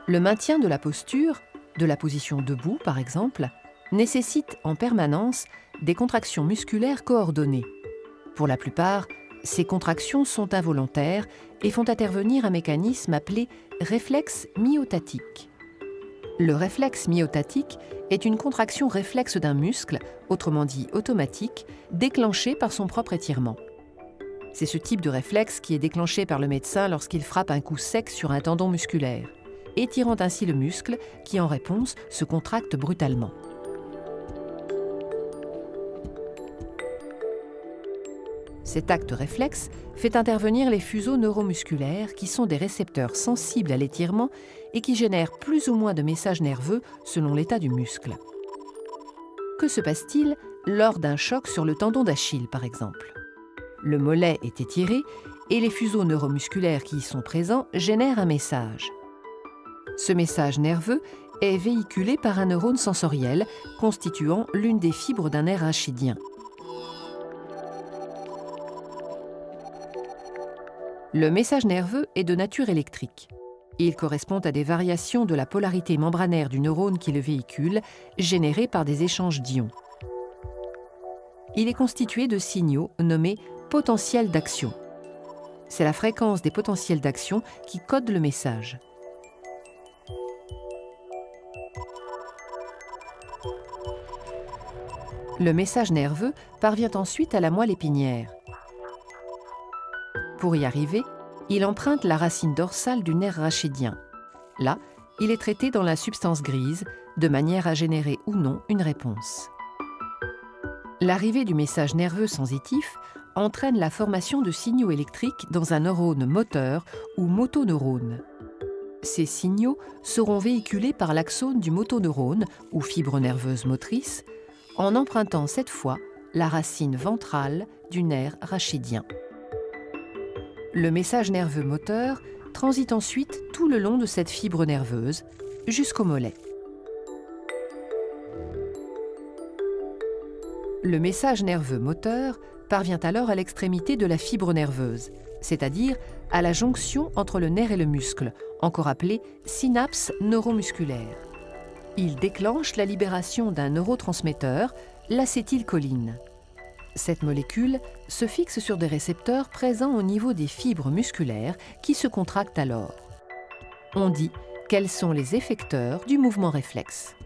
Le maintien de la posture, de la position debout par exemple, nécessite en permanence des contractions musculaires coordonnées. Pour la plupart, ces contractions sont involontaires et font intervenir un mécanisme appelé réflexe myotatique. Le réflexe myotatique est une contraction réflexe d'un muscle, autrement dit automatique, déclenchée par son propre étirement. C'est ce type de réflexe qui est déclenché par le médecin lorsqu'il frappe un coup sec sur un tendon musculaire, étirant ainsi le muscle qui, en réponse, se contracte brutalement. Cet acte réflexe fait intervenir les fuseaux neuromusculaires qui sont des récepteurs sensibles à l'étirement et qui génèrent plus ou moins de messages nerveux selon l'état du muscle. Que se passe-t-il lors d'un choc sur le tendon d'Achille, par exemple ? Le mollet est étiré et les fuseaux neuromusculaires qui y sont présents génèrent un message. Ce message nerveux est véhiculé par un neurone sensoriel constituant l'une des fibres d'un nerf rachidien. Le message nerveux est de nature électrique. Il correspond à des variations de la polarité membranaire du neurone qui le véhicule, générées par des échanges d'ions. Il est constitué de signaux nommés potentiels d'action. C'est la fréquence des potentiels d'action qui code le message. Le message nerveux parvient ensuite à la moelle épinière. Pour y arriver, il emprunte la racine dorsale du nerf rachidien. Là, il est traité dans la substance grise, de manière à générer ou non une réponse. L'arrivée du message nerveux sensitif entraîne la formation de signaux électriques dans un neurone moteur ou motoneurone. Ces signaux seront véhiculés par l'axone du motoneurone ou fibre nerveuse motrice, en empruntant cette fois la racine ventrale du nerf rachidien. Le message nerveux moteur transite ensuite tout le long de cette fibre nerveuse jusqu'au mollet. Le message nerveux moteur parvient alors à l'extrémité de la fibre nerveuse, c'est-à-dire à la jonction entre le nerf et le muscle, encore appelée synapse neuromusculaire. Il déclenche la libération d'un neurotransmetteur, l'acétylcholine. Cette molécule se fixe sur des récepteurs présents au niveau des fibres musculaires qui se contractent alors. On dit qu'elles sont les effecteurs du mouvement réflexe.